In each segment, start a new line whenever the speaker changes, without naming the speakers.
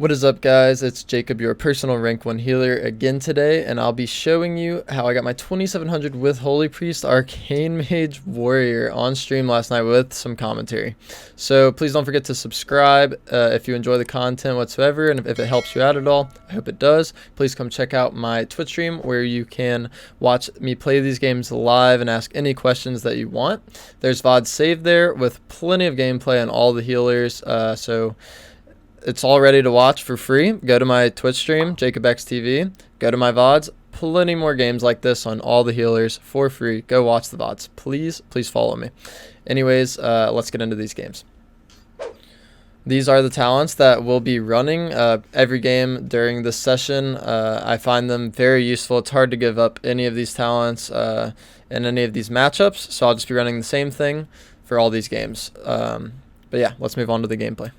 What is up, guys? It's Jacob, your personal rank 1 healer again today, and I'll be showing you how I got my 2700 with Holy Priest Arcane Mage Warrior on stream last night with some commentary. So please don't forget to subscribe if you enjoy the content whatsoever, and if it helps you out at all. I hope it does. Please come check out my Twitch stream where you can watch me play these games live and ask any questions that you want. There's VODs saved there with plenty of gameplay on all the healers, so it's all ready to watch for free. Go to my Twitch stream, JacobXTV. Go to my VODs. Plenty more games like this on all the healers for free. Go watch the VODs. Please follow me. Anyways, let's get into these games. These are the talents that will be running every game during this session. I find them very useful. It's hard to give up any of these talents in any of these matchups, so I'll just be running the same thing for all these games. But yeah, let's move on to the gameplay.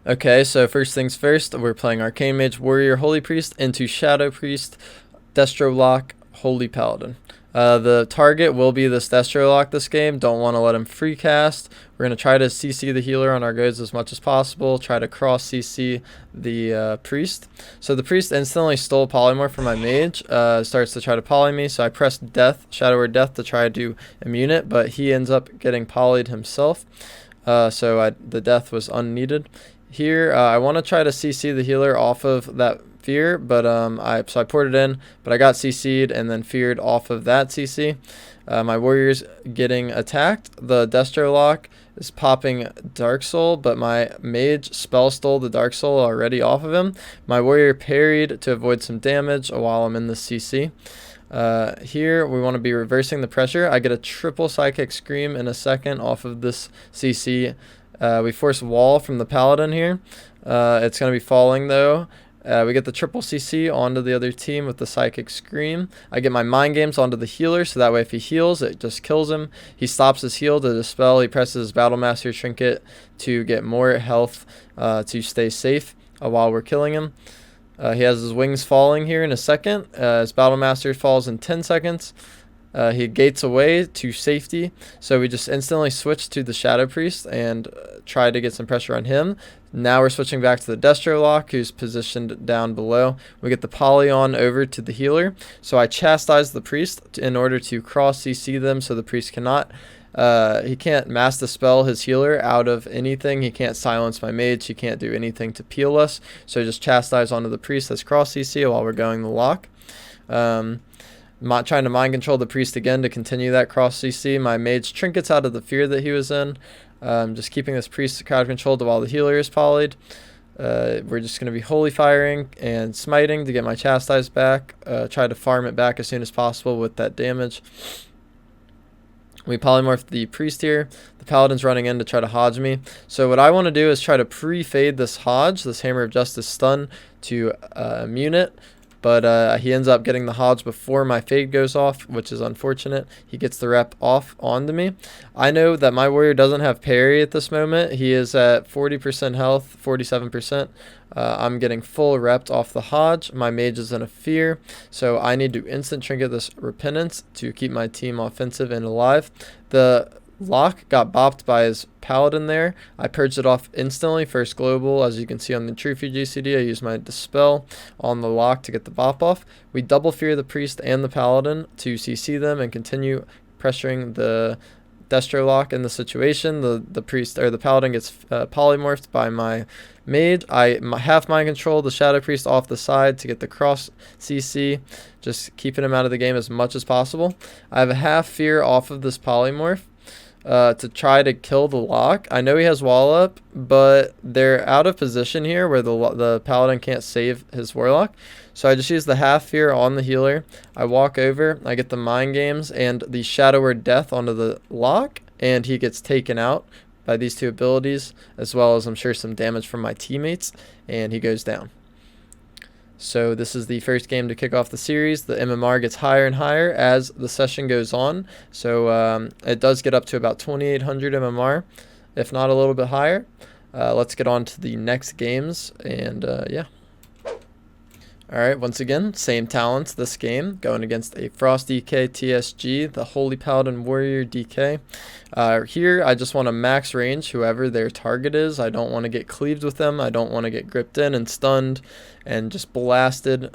Okay, so first things first, we're playing Arcane Mage Warrior Holy Priest into Shadow Priest, Destro Lock, Holy Paladin. The target will be this Destro Lock this game. Don't want to let him free cast. We're going to try to CC the healer on our goes as much as possible. Try to cross CC the priest. So the priest instantly stole Polymorph from my mage. Starts to try to poly me. So I press Death, Shadow or Death to try to immune it, but he ends up getting polyed himself. The death was unneeded. Here, I want to try to CC the healer off of that fear, but I poured it in, but I got CC'd and then feared off of that CC. My warrior's getting attacked. The Destro Lock is popping Dark Soul, but my mage spell stole the Dark Soul already off of him. My warrior parried to avoid some damage while I'm in the CC. Here we want to be reversing the pressure. I get a triple Psychic Scream in a second off of this CC. We force wall from the Paladin here. It's going to be falling though. We get the triple CC onto the other team with the Psychic Scream. I get my Mind Games onto the healer, so that way if he heals, it just kills him. He stops his heal to dispel. He presses his Battle Master Trinket to get more health to stay safe while we're killing him. He has his wings falling here in a second. His Battle Master falls in 10 seconds. He gates away to safety, so we just instantly switch to the Shadow Priest and try to get some pressure on him. Now we're switching back to the Destro Lock, who's positioned down below. We get the poly on over to the healer, so I chastise the priest in order to cross CC them, so the priest cannot he can't mass dispel his healer out of anything. He can't silence my mage. He can't do anything to peel us, so just chastise onto the priest as cross CC while we're going the lock. Trying to mind control the priest again to continue that cross CC. My mage trinkets out of the fear that he was in. Just keeping this priest crowd controlled while the healer is polyed. We're just going to be holy firing and smiting to get my chastise back. Try to farm it back as soon as possible with that damage. We polymorph the priest here. The paladin's running in to try to hodge me. So what I want to do is try to pre-fade this hodge, this Hammer of Justice stun, to immune it. But he ends up getting the hodge before my fade goes off, which is unfortunate. He gets the rep off onto me. I know that my warrior doesn't have parry at this moment. He is at 40% health, 47%. I'm getting full repped off the hodge. My mage is in a fear, so I need to instant trinket this repentance to keep my team offensive and alive. The Lock got bopped by his paladin there. I purged it off instantly, first global. As you can see on the Trophy GCD, I used my dispel on the Lock to get the bop off. We double fear the priest and the paladin to CC them and continue pressuring the Destro Lock in the situation. The priest or the paladin gets polymorphed by my mage. I half mind control the Shadow Priest off the side to get the cross CC, just keeping him out of the game as much as possible. I have a half fear off of this polymorph to try to kill the Lock. I know he has wall up, but they're out of position here where the paladin can't save his warlock. So I just use the half fear on the healer. I walk over, I get the Mind Games and the Shadow or Death onto the Lock, and he gets taken out by these two abilities, as well as I'm sure some damage from my teammates, and he goes down. So this is the first game to kick off the series. The MMR gets higher and higher as the session goes on. So it does get up to about 2,800 MMR, if not a little bit higher. Let's get on to the next games, and yeah. Alright, once again, same talents this game, going against a Frost DK TSG, the Holy Paladin Warrior DK. Here, I just want to max range whoever their target is. I don't want to get cleaved with them. I don't want to get gripped in and stunned and just blasted.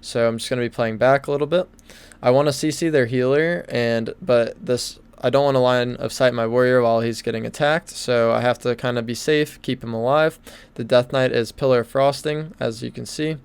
So I'm just going to be playing back a little bit. I want to CC their healer, but I don't want to line of sight my warrior while he's getting attacked, so I have to kind of be safe, keep him alive. The Death Knight is Pillar of Frosting, as you can see.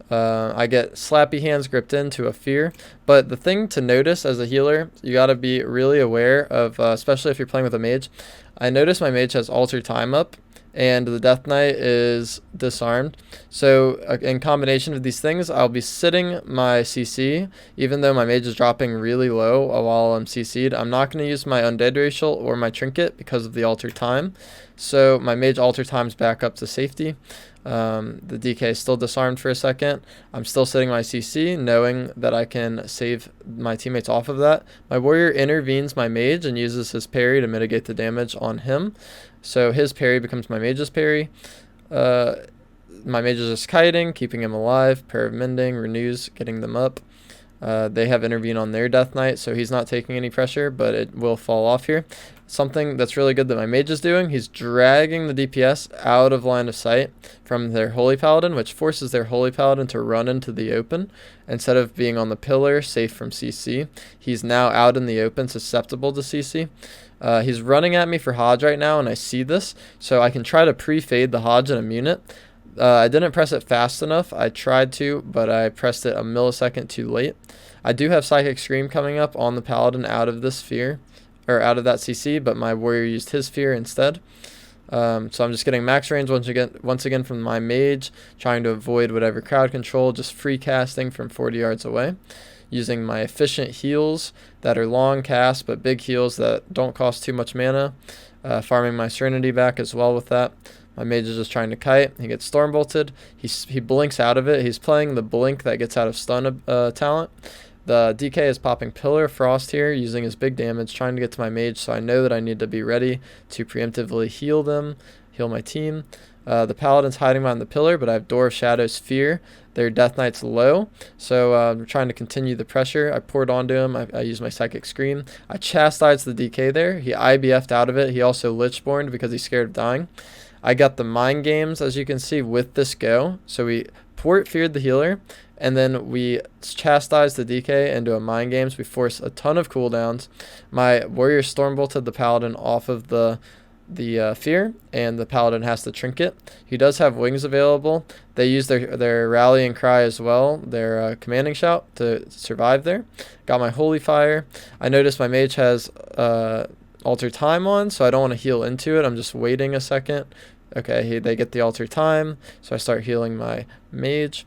I get slappy hands gripped into a fear, but the thing to notice as a healer, you got to be really aware of, especially if you're playing with a mage. I notice my mage has Alter Time up, and the Death Knight is disarmed. So in combination of these things, I'll be sitting my CC, even though my mage is dropping really low while I'm CC'd. I'm not going to use my Undead Racial or my Trinket because of the Alter Time. So my mage Alter Time's back up to safety. The DK is still disarmed for a second. I'm still sitting my CC, knowing that I can save my teammates off of that. My warrior intervenes my mage and uses his parry to mitigate the damage on him. So his parry becomes my mage's parry. My mage is just kiting, keeping him alive. Prayer of Mending, renews, getting them up. They have intervened on their Death Knight, so he's not taking any pressure, but it will fall off here. Something that's really good that my mage is doing, he's dragging the DPS out of line of sight from their Holy Paladin, which forces their Holy Paladin to run into the open. Instead of being on the pillar, safe from CC, he's now out in the open, susceptible to CC. He's running at me for Hodge right now, and I see this, so I can try to pre-fade the Hodge and immune it. I didn't press it fast enough. I tried to, but I pressed it a millisecond too late. I do have Psychic Scream coming up on the Paladin out of this fear, or out of that CC, but my warrior used his fear instead. So I'm just getting max range once again from my mage, trying to avoid whatever crowd control, just free casting from 40 yards away, using my efficient heals that are long casts but big heals that don't cost too much mana, farming my Serenity back as well with that. My mage is just trying to kite. He gets storm bolted. He blinks out of it. He's playing the blink that gets out of stun talent. The DK is popping Pillar of Frost here, using his big damage, trying to get to my mage, so I know that I need to be ready to preemptively heal them, heal my team. The Paladin's hiding behind the pillar, but I have Door of Shadow's Fear. Their Death Knight's low, so I'm trying to continue the pressure. I poured onto him. I used my Psychic Scream. I chastised the DK there. He IBF'd out of it. He also Lichborned because he's scared of dying. I got the Mind Games, as you can see, with this go. So we feared the healer, and then we chastised the DK into a Mind Games. We forced a ton of cooldowns. My warrior Stormbolted the Paladin off of the fear, and the Paladin has to Trinket. He does have wings available. They use their rallying cry as well, their commanding shout to survive there. Got my Holy Fire. I noticed my mage has Alter Time on, so I don't want to heal into it. I'm just waiting a second. Okay, they get the Alter Time, so I start healing my mage.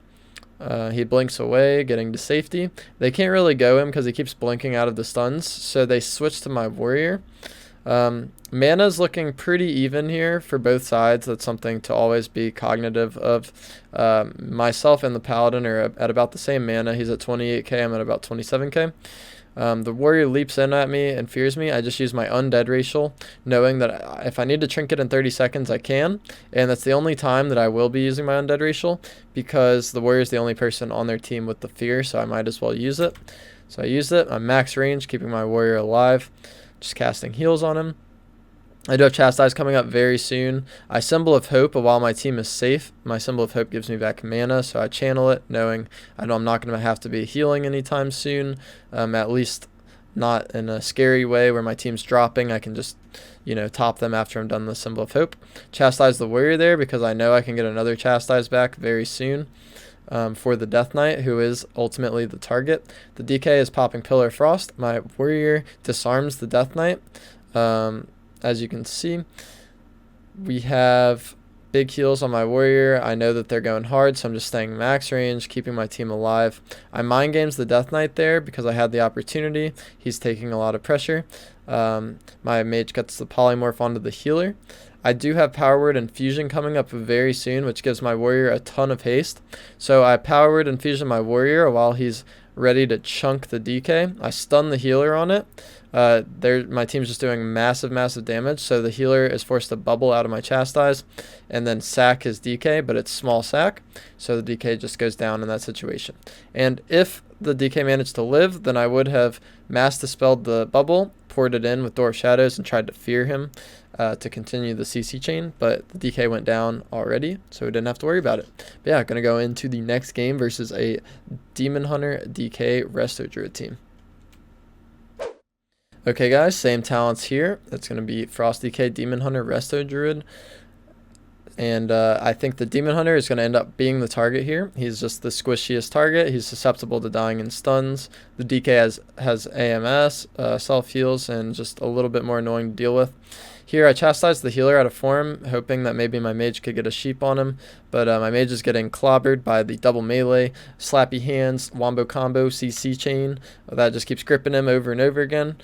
He blinks away, getting to safety. They can't really go him because he keeps blinking out of the stuns, so they switch to my warrior. Mana's looking pretty even here for both sides. That's something to always be cognitive of. Myself and the Paladin are at about the same mana. He's at 28k, I'm at about 27k. The warrior leaps in at me and fears me. I just use my Undead Racial, knowing that if I need to Trinket in 30 seconds, I can. And that's the only time that I will be using my Undead Racial, because the warrior is the only person on their team with the fear, so I might as well use it. So I used it. I'm max range, keeping my warrior alive, just casting heals on him. I do have Chastise coming up very soon. I Symbol of Hope, but while my team is safe, my Symbol of Hope gives me back mana, so I channel it, knowing I know I'm not going to have to be healing anytime soon, at least not in a scary way where my team's dropping. I can just, top them after I'm done the Symbol of Hope. Chastise the warrior there, because I know I can get another Chastise back very soon. For the Death Knight, who is ultimately the target. The DK is popping Pillar of Frost. My warrior disarms the Death Knight. As you can see, we have big heals on my warrior. I know that they're going hard, so I'm just staying max range, keeping my team alive. I Mind Games the Death Knight there because I had the opportunity. He's taking a lot of pressure. My mage gets the polymorph onto the healer. I do have Power Word Infusion coming up very soon, which gives my warrior a ton of haste. So I Power Word Infusion my warrior while he's ready to chunk the DK. I stun the healer on it. My team's just doing massive damage, so the healer is forced to bubble out of my chastise and then sack his DK, but it's small sack, so the DK just goes down in that situation. And if the DK managed to live, then I would have mass dispelled the bubble, poured it in with Door of Shadows, and tried to fear him to continue the CC chain, but the DK went down already, so we didn't have to worry about it. But yeah, gonna go into the next game versus a Demon Hunter DK Resto Druid team. Okay guys, same talents here. It's going to be Frost DK, Demon Hunter, Resto Druid. And I think the Demon Hunter is going to end up being the target here. He's just the squishiest target. He's susceptible to dying in stuns. The DK has AMS, self-heals, and just a little bit more annoying to deal with. Here I chastised the healer out of form, hoping that maybe my mage could get a sheep on him, but my mage is getting clobbered by the double melee, slappy hands, wombo combo, CC chain. That just keeps gripping him over and over again.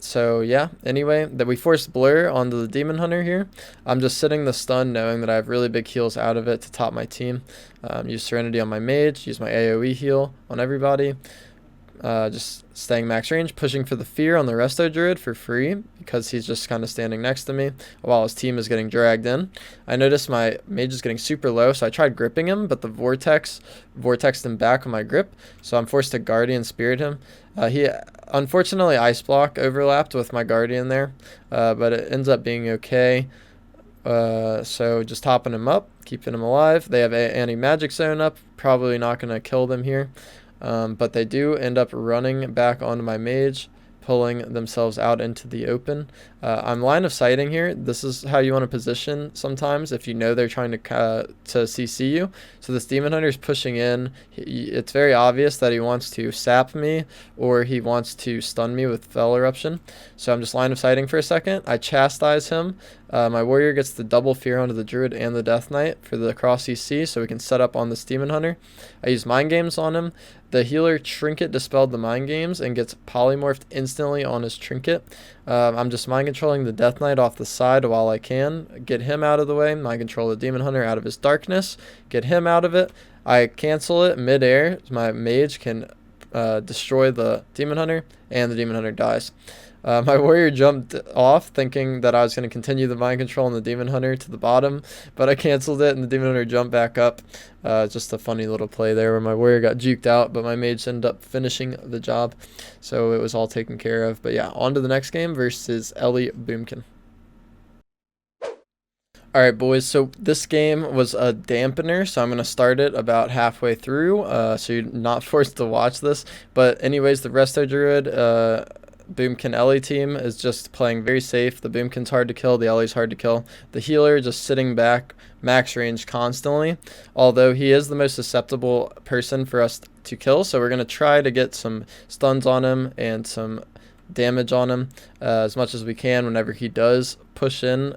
So yeah, anyway, that we forced blur onto the Demon Hunter here. I'm just sitting the stun knowing that I have really big heals out of it to top my team. Use Serenity on my mage, use my AoE heal on everybody. Just staying max range, pushing for the fear on the Resto Druid for free because he's just kind of standing next to me while his team is getting dragged in. I noticed my mage is getting super low, so I tried gripping him, but the vortexed him back with my grip, so I'm forced to Guardian Spirit him. He unfortunately Ice Block overlapped with my Guardian there, but it ends up being okay. So just topping him up, keeping him alive. They have anti-magic zone up, probably not going to kill them here. But they do end up running back onto my mage, pulling themselves out into the open. I'm line of sighting here. This is how you want to position sometimes if you know they're trying to CC you. So this Demon Hunter is pushing in. It's very obvious that he wants to sap me or he wants to stun me with Fell Eruption. So I'm just line of sighting for a second. I chastise him. My warrior gets the double fear onto the druid and the death knight for the cross CC, so we can set up on this Demon Hunter. I use mind games on him. The healer trinket dispelled the mind games and gets polymorphed instantly on his trinket. I'm just mind controlling the death knight off the side while I can get him out of the way. Mind control the Demon Hunter out of his darkness, get him out of it. I cancel it midair. My mage can destroy the Demon Hunter, and the Demon Hunter dies. My warrior jumped off thinking that I was going to continue the mind control on the Demon Hunter to the bottom, but I canceled it and the Demon Hunter jumped back up. Just a funny little play there where my warrior got juked out, but my mage ended up finishing the job. So it was all taken care of. But yeah, on to the next game versus Ellie Boomkin. Alright boys, so this game was a dampener, so I'm going to start it about halfway through, so you're not forced to watch this. But anyways, the Resto Druid Boomkin Ellie team is just playing very safe. The Boomkin's hard to kill, the Ellie's hard to kill. The healer just sitting back, max range constantly, although he is the most susceptible person for us to kill, so we're going to try to get some stuns on him and some damage on him as much as we can whenever he does push in,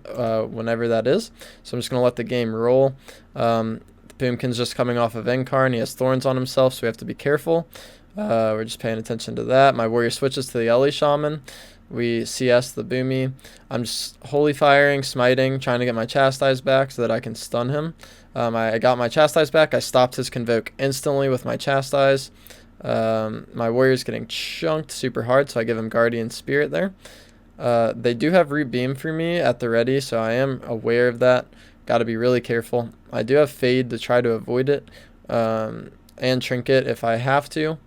whenever that is. So I'm just going to let the game roll. Boomkin's just coming off of Incarn. He has thorns on himself, so we have to be careful. We're just paying attention to that. My warrior switches to the Ellie Shaman. We CS the Boomy. I'm just holy firing, smiting, trying to get my chastise back so that I can stun him. I got my chastise back. I stopped his convoke instantly with my chastise. My warrior's getting chunked super hard, so I give him Guardian Spirit there. They do have Root Beam for me at the ready, so I am aware of that. Got to be really careful. I do have Fade to try to avoid it, and Trinket if I have to.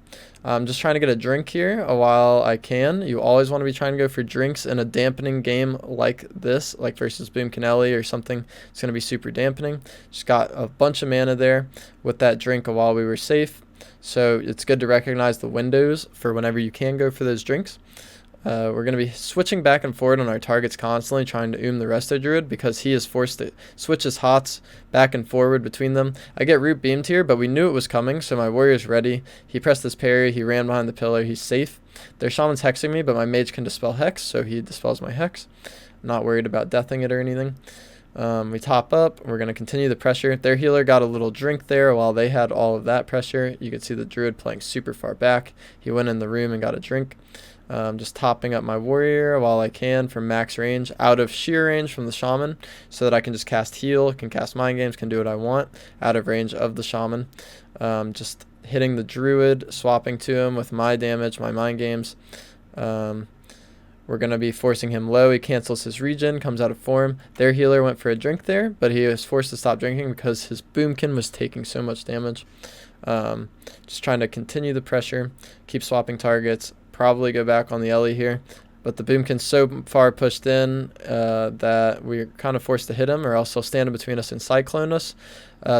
I'm just trying to get a drink here while I can. You always want to be trying to go for drinks in a dampening game like this, like versus Boomkin Ellie or something. It's going to be super dampening. Just got a bunch of mana there with that drink while we were safe. So it's good to recognize the windows for whenever you can go for those drinks. We're going to be switching back and forward on our targets constantly, trying to the Resto Druid because he is forced to switch his hots back and forward between them. I get Root Beamed here, but we knew it was coming, so my warrior's ready. He pressed his parry, he ran behind the pillar, he's safe. Their Shaman's hexing me, but my mage can dispel hex, so he dispels my hex. I'm not worried about deathing it or anything. We top up. We're going to continue the pressure. Their healer got a little drink there while they had all of that pressure. You could see the Druid playing super far back. He went in the room and got a drink. Just topping up my warrior while I can from max range, out of sheer range from the shaman, so that I can just cast heal, can cast mind games, can do what I want, out of range of the shaman. Just hitting the druid, swapping to him with my damage, my mind games. We're going to be forcing him low. He cancels his regen, comes out of form. Their healer went for a drink there, but he was forced to stop drinking because his boomkin was taking so much damage. Just trying to continue the pressure, keep swapping targets, probably go back on the Ellie here. But the boomkin's so far pushed in that we're kind of forced to hit him, or else he'll stand in between us and cyclone us.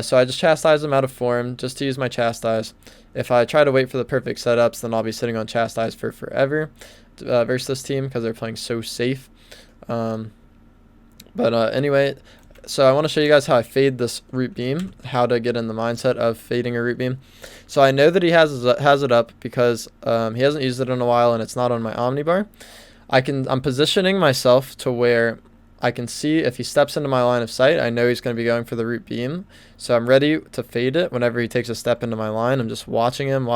So I just chastise him out of form just to use my chastise. If I try to wait for the perfect setups, then I'll be sitting on chastise for forever versus this team because they're playing so safe. Anyway, so I want to show you guys how I fade this root beam, how to get in the mindset of fading a root beam. So I know that he has it up because he hasn't used it in a while and it's not on my omnibar. I'm positioning myself to where I can see if he steps into my line of sight, I know he's going to be going for the root beam. So I'm ready to fade it whenever he takes a step into my line. I'm just watching him.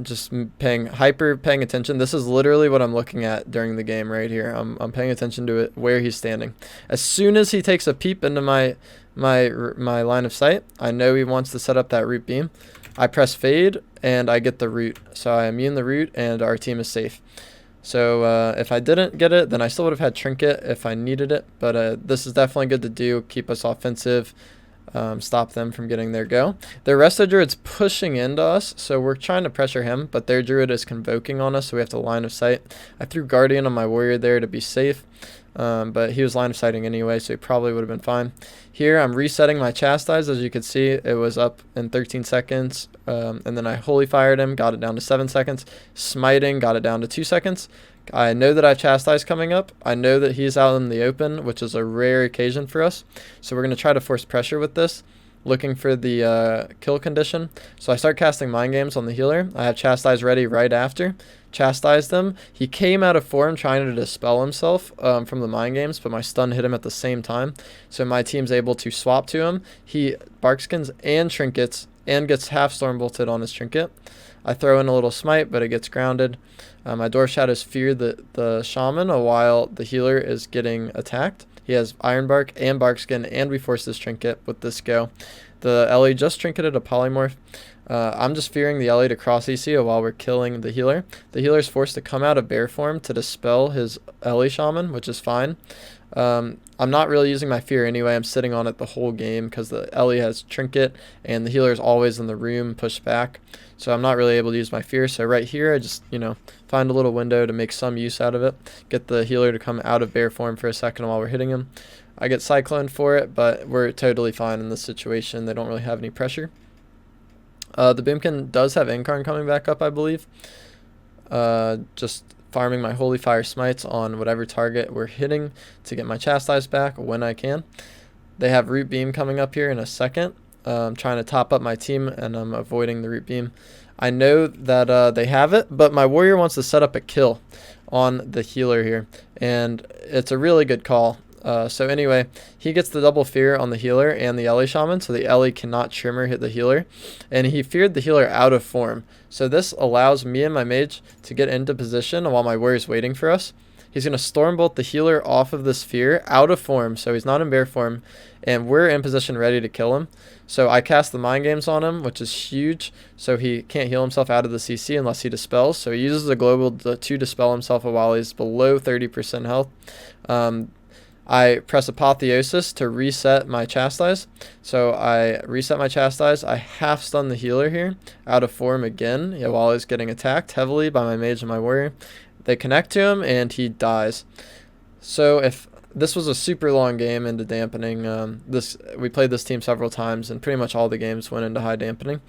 Just paying attention. This is literally what I'm looking at during the game right here. I'm paying attention to it, where he's standing. As soon as he takes a peep into my line of sight, I know he wants to set up that root beam. I press fade and I get the root. So I immune the root and our team is safe. So if I didn't get it, then I still would have had trinket if I needed it. But this is definitely good to do. Keep us offensive. Stop them from getting their go. Their rest of druid's pushing into us, so we're trying to pressure him, but their druid is convoking on us, so we have to line of sight. I threw guardian on my warrior there to be safe, but he was line of sighting anyway, so he probably would have been fine. Here I'm resetting my chastise. As you can see, it was up in 13 seconds, and then I holy fired him, got it down to 7 seconds. Smiting, got it down to 2 seconds. I know that I have chastise coming up. I know that he's out in the open, which is a rare occasion for us. So we're going to try to force pressure with this, looking for the kill condition. So I start casting mind games on the healer. I have chastise ready right after. Chastised him. He came out of form trying to dispel himself from the mind games, but my stun hit him at the same time. So my team's able to swap to him. He barkskins and trinkets and gets half storm bolted on his trinket. I throw in a little smite, but it gets grounded. My Dwarf Shadows fear the shaman while the healer is getting attacked. He has Iron Bark and Barkskin, and we force this trinket with this go. The Ellie just trinketed a polymorph. I'm just fearing the Ellie to cross EC while we're killing the healer. The healer is forced to come out of bear form to dispel his Ellie shaman, which is fine. I'm not really using my fear anyway. I'm sitting on it the whole game because the Ellie has trinket and the healer is always in the room pushed back. So I'm not really able to use my fear. So right here, I just, find a little window to make some use out of it. Get the healer to come out of bear form for a second while we're hitting him. I get cycloned for it, but we're totally fine in this situation. They don't really have any pressure. The Boomkin does have Incarn coming back up, I believe. Just farming my Holy Fire Smites on whatever target we're hitting to get my Chastise back when I can. They have Root Beam coming up here in a second. I'm trying to top up my team, and I'm avoiding the Root Beam. I know that they have it, but my warrior wants to set up a kill on the healer here, and it's a really good call. So anyway, he gets the double fear on the healer and the Ellie shaman, so the Ellie cannot trimmer hit the healer, and he feared the healer out of form. So this allows me and my mage to get into position while my warrior's waiting for us. He's going to Stormbolt the healer off of this fear out of form, so he's not in bear form, and we're in position ready to kill him. So I cast the Mind Games on him, which is huge, so he can't heal himself out of the CC unless he dispels. So he uses the global to dispel himself while he's below 30% health. I press Apotheosis to reset my Chastise. So I reset my Chastise. I half stun the healer here out of form again while he's getting attacked heavily by my mage and my warrior. They connect to him and he dies. So if this was a super long game into dampening, we played this team several times and pretty much all the games went into high dampening.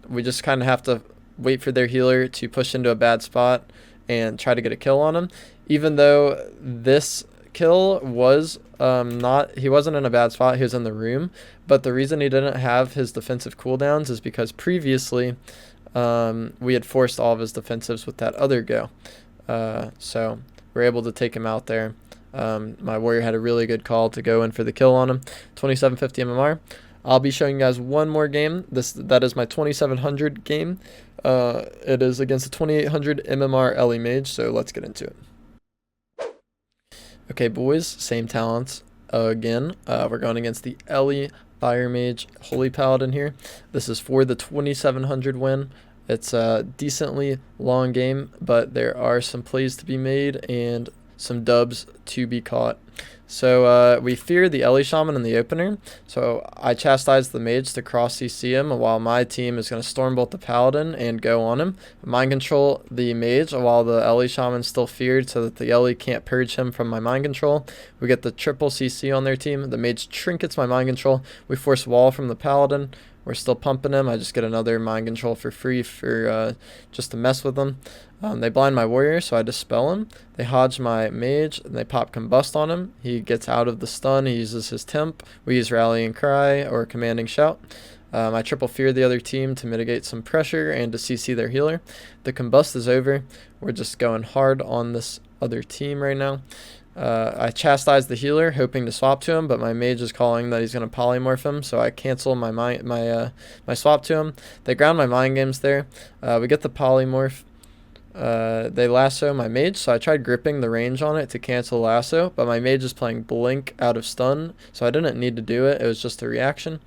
We just kind of have to wait for their healer to push into a bad spot and try to get a kill on him. Even though this kill was he wasn't in a bad spot, he was in the room, but the reason he didn't have his defensive cooldowns is because previously we had forced all of his defensives with that other go. So we're able to take him out there. My warrior had a really good call to go in for the kill on him. 2750 MMR. I'll be showing you guys one more game. That is my 2700 game. It is against a 2800 MMR Ellie mage, so let's get into it. Okay, boys, same talents again. We're going against the Ellie Fire Mage Holy Paladin here. This is for the 2700 win. It's a decently long game, but there are some plays to be made and some dubs to be caught. So we fear the Ellie Shaman in the opener, so I chastise the mage to cross CC him while my team is going to Stormbolt the Paladin and go on him. Mind control the mage while the Ellie Shaman's still feared so that the Ellie can't purge him from my mind control. We get the triple CC on their team. The mage trinkets my mind control. We force wall from the Paladin. We're still pumping him. I just get another mind control for free for just to mess with them. They blind my warrior, so I dispel him. They hodge my mage, and they pop combust on him. He gets out of the stun. He uses his temp. We use rallying cry or commanding shout. I triple fear the other team to mitigate some pressure and to CC their healer. The combust is over. We're just going hard on this other team right now. I chastise the healer, hoping to swap to him, but my mage is calling that he's going to polymorph him, so I cancel my swap to him. They ground my mind games there. We get the polymorph. They lasso my mage, so I tried gripping the range on it to cancel lasso, but my mage is playing blink out of stun, so I didn't need to do it. It was just a reaction.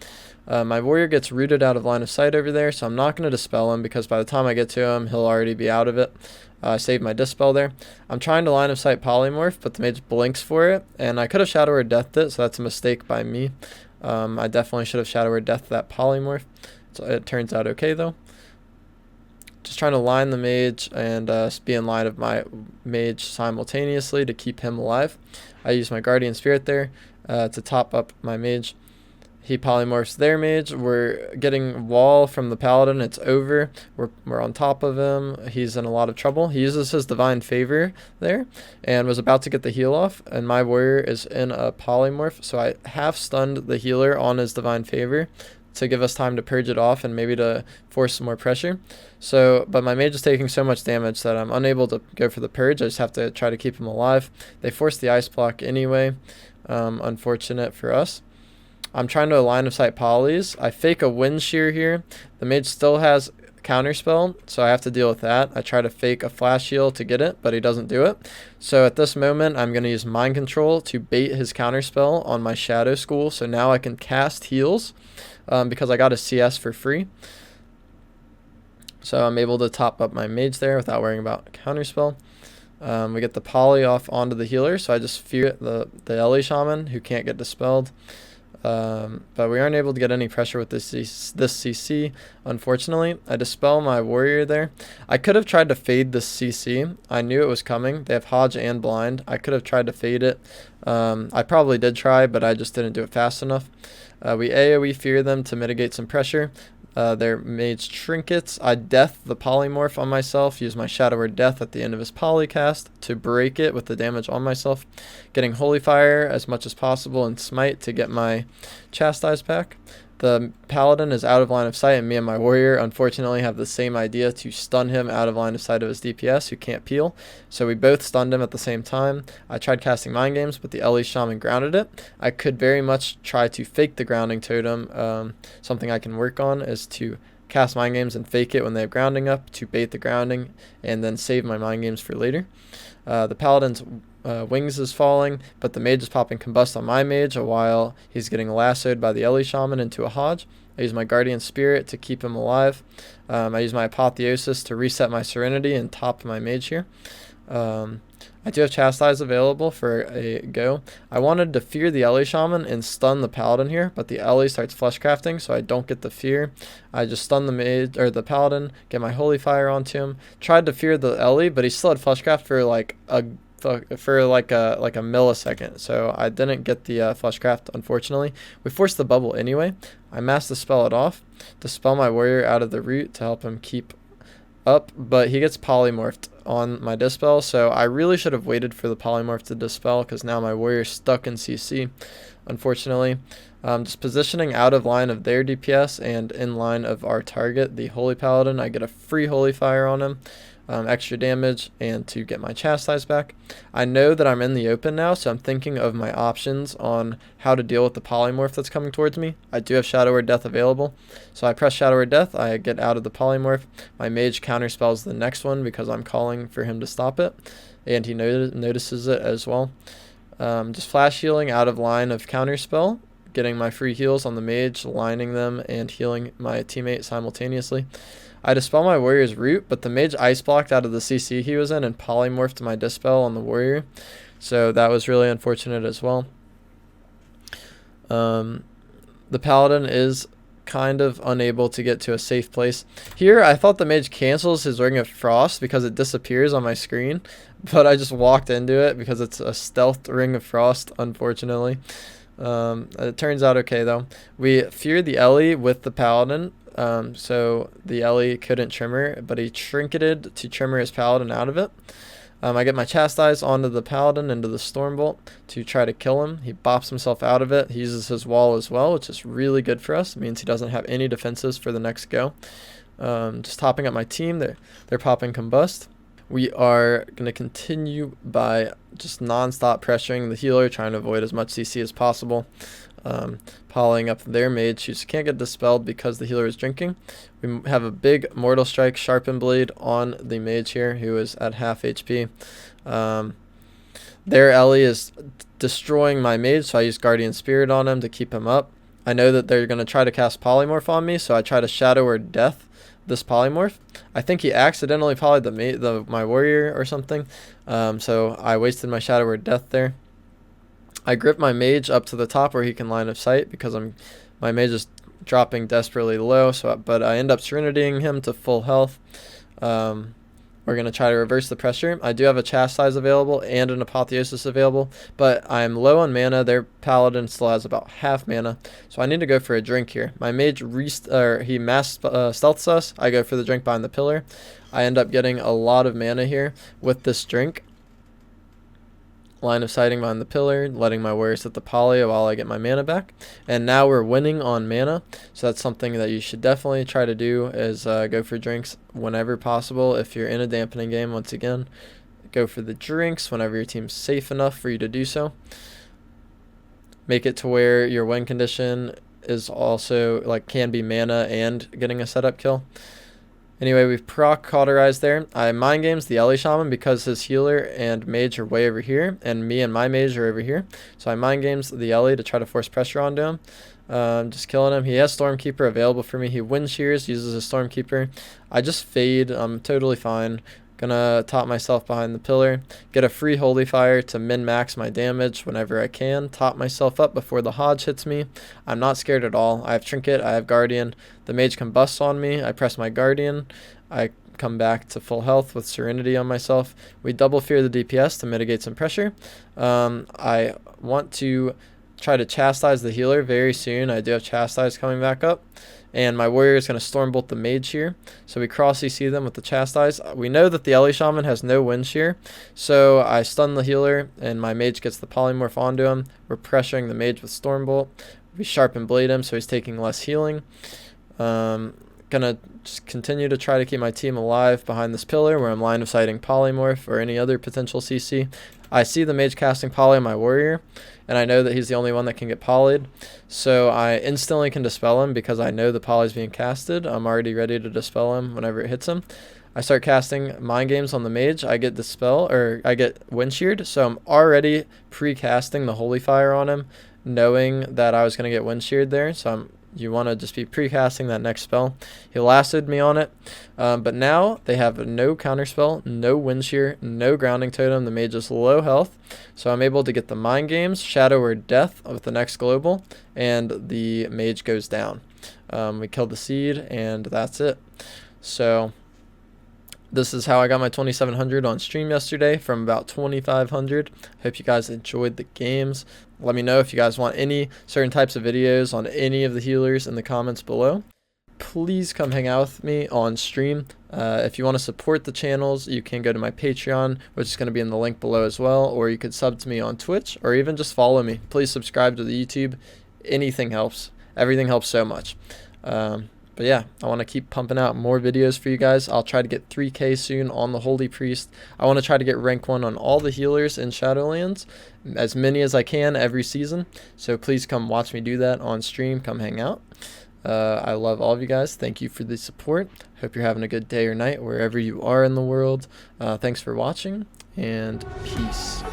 My warrior gets rooted out of line of sight over there, so I'm not going to dispel him because by the time I get to him, he'll already be out of it. I saved my dispel there. I'm trying to line of sight polymorph, but the mage blinks for it, and I could have Shadow Word Deathed it, so that's a mistake by me. I definitely should have Shadow Word Deathed that polymorph. So it turns out okay though. Just trying to line the mage and be in line of my mage simultaneously to keep him alive. I use my Guardian Spirit there to top up my mage. He polymorphs their mage. We're getting wall from the Paladin. It's over. We're on top of him. He's in a lot of trouble. He uses his Divine Favor there and was about to get the heal off, and my warrior is in a polymorph, so I half stunned the healer on his Divine Favor to give us time to purge it off and maybe to force some more pressure. But my mage is taking so much damage that I'm unable to go for the purge. I just have to try to keep him alive. They force the ice block anyway. Unfortunate for us. I'm trying to line of sight polys. I fake a wind shear here. The mage still has counterspell, so I have to deal with that. I try to fake a flash heal to get it, but he doesn't do it. So at this moment, I'm going to use mind control to bait his counterspell on my Shadow School, so now I can cast heals because I got a CS for free. So I'm able to top up my mage there without worrying about counterspell. We get the poly off onto the healer, so I just fear the Ellie Shaman who can't get dispelled. But we aren't able to get any pressure with this CC, unfortunately. I dispel my warrior there. I could have tried to fade this CC. I knew it was coming. They have Hodge and Blind. I could have tried to fade it. I probably did try, but I just didn't do it fast enough. We AoE fear them to mitigate some pressure. Their mage trinkets. I death the polymorph on myself, use my Shadow Word Death at the end of his polycast to break it with the damage on myself. Getting Holy Fire as much as possible and Smite to get my chastise back. The Paladin is out of line of sight, and me and my warrior unfortunately have the same idea to stun him out of line of sight of his DPS who can't peel. So we both stunned him at the same time. I tried casting Mind Games, but the Ellie Shaman grounded it. I could very much try to fake the grounding totem. Something I can work on is to cast Mind Games and fake it when they have grounding up to bait the grounding and then save my Mind Games for later. The Paladin's wings is falling, but the mage is popping combust on my mage while he's getting lassoed by the Ellie Shaman into a Hodge. I use my Guardian Spirit to keep him alive. I use my Apotheosis to reset my Serenity and top my mage here. I do have Chastise available for a go. I wanted to fear the Ellie Shaman and stun the Paladin here, but the Ellie starts fleshcrafting, so I don't get the fear. I just stun the mage or the Paladin, get my Holy Fire onto him. Tried to fear the Ellie, but he still had fleshcraft for like a millisecond, so I didn't get the fleshcraft, unfortunately. We forced the bubble anyway. I mass dispel it off, dispel my warrior out of the root to help him keep up, but he gets polymorphed on my dispel, so I really should have waited for the polymorph to dispel because now my warrior's stuck in CC, unfortunately. Just positioning out of line of their DPS and in line of our target, the Holy Paladin. I get a free Holy Fire on him. Extra damage and to get my chastise back. I know that I'm in the open now, so I'm thinking of my options on how to deal with the polymorph that's coming towards me. I do have Shadow Word Death available, so I press Shadow Word Death. I get out of the polymorph. My mage counterspells the next one because I'm calling for him to stop it, and he notices it as well. Just flash healing out of line of counterspell getting my free heals on the mage, lining them, and healing my teammate simultaneously. I dispel my warrior's root, but the mage ice blocked out of the CC he was in and polymorphed my dispel on the warrior. So that was really unfortunate as well. The paladin is kind of unable to get to a safe place. Here, I thought the mage cancels his Ring of Frost because it disappears on my screen, but I just walked into it because it's a stealthed Ring of Frost, unfortunately. It turns out okay, though. We feared the Ellie with the paladin, so the Ellie couldn't trimmer, but he trinketed to trimmer his paladin out of it. I get my Chastise onto the Paladin into the Stormbolt to try to kill him. He bops himself out of it. He uses his wall as well, which is really good for us. It means he doesn't have any defenses for the next go. Just topping up my team. They're popping Combust. We are going to continue by just non-stop pressuring the healer, trying to avoid as much CC as possible. Polying up their mage, who can't get dispelled because the healer is drinking. We have a big Mortal Strike Sharpened Blade on the mage here, who is at half HP. Their Ellie is destroying my mage, so I use Guardian Spirit on him to keep him up. I know that they're going to try to cast Polymorph on me, so I try to Shadow or Death this Polymorph. I think he accidentally polyed my warrior or something, so I wasted my Shadow or Death there. I grip my mage up to the top where he can line of sight because my mage is dropping desperately low. But I end up Serenitying him to full health. We're going to try to reverse the pressure. I do have a Chastise available and an Apotheosis available, but I'm low on mana. Their Paladin still has about half mana, so I need to go for a drink here. My mage he mass stealths us. I go for the drink behind the pillar. I end up getting a lot of mana here with this drink. Line of sighting behind the pillar, letting my warriors hit the poly while I get my mana back. And now we're winning on mana, so that's something that you should definitely try to do, is go for drinks whenever possible. If you're in a dampening game, once again, go for the drinks whenever your team's safe enough for you to do so. Make it to where your win condition is also, can be mana and getting a setup kill. Anyway, we've proc cauterized there. I mind games the Ellie Shaman because his healer and mage are way over here, and me and my mage are over here. So I mind games the Ellie to try to force pressure onto him. Just killing him. He has Stormkeeper available for me. He wind shears, uses a Stormkeeper. I just fade. I'm totally fine. Gonna top myself behind the pillar, get a free Holy Fire to min-max my damage whenever I can, top myself up before the Hodge hits me. I'm not scared at all. I have Trinket, I have Guardian. The mage combusts on me. I press my Guardian. I come back to full health with Serenity on myself. We double fear the DPS to mitigate some pressure. I want to try to Chastise the healer very soon. I do have Chastise coming back up. And my warrior is going to Stormbolt the mage here. So we cross CC them with the Chastise. We know that the Ellie Shaman has no wind shear. So I stun the healer and my mage gets the polymorph onto him. We're pressuring the mage with Stormbolt. We sharpen blade him so he's taking less healing. Gonna just continue to try to keep my team alive behind this pillar where I'm line of sighting polymorph or any other potential CC. I see the mage casting poly on my warrior, and I know that he's the only one that can get polyed. So I instantly can dispel him because I know the poly is being casted. I'm already ready to dispel him whenever it hits him. I start casting mind games on the mage. I get I get wind sheared, so I'm already pre-casting the Holy Fire on him, knowing that I was going to get wind sheared there. So you want to just be pre-casting that next spell. He lasted me on it, but now they have no counterspell, no wind shear, no grounding totem. The mage is low health, so I'm able to get the mind games, Shadow or Death with the next global, and the mage goes down. We killed the seed, and that's it. So this is how I got my 2700 on stream yesterday from about 2500. Hope you guys enjoyed the games. Let me know if you guys want any certain types of videos on any of the healers in the comments below. Please come hang out with me on stream. If you want to support the channels, you can go to my Patreon, which is going to be in the link below as well, or you could sub to me on Twitch, or even just follow me. Please subscribe to the YouTube. Anything helps. Everything helps so much. But yeah, I want to keep pumping out more videos for you guys. I'll try to get 3K soon on the Holy Priest. I want to try to get rank 1 on all the healers in Shadowlands, as many as I can every season. So please come watch me do that on stream. Come hang out. I love all of you guys. Thank you for the support. Hope you're having a good day or night wherever you are in the world. Thanks for watching, and peace.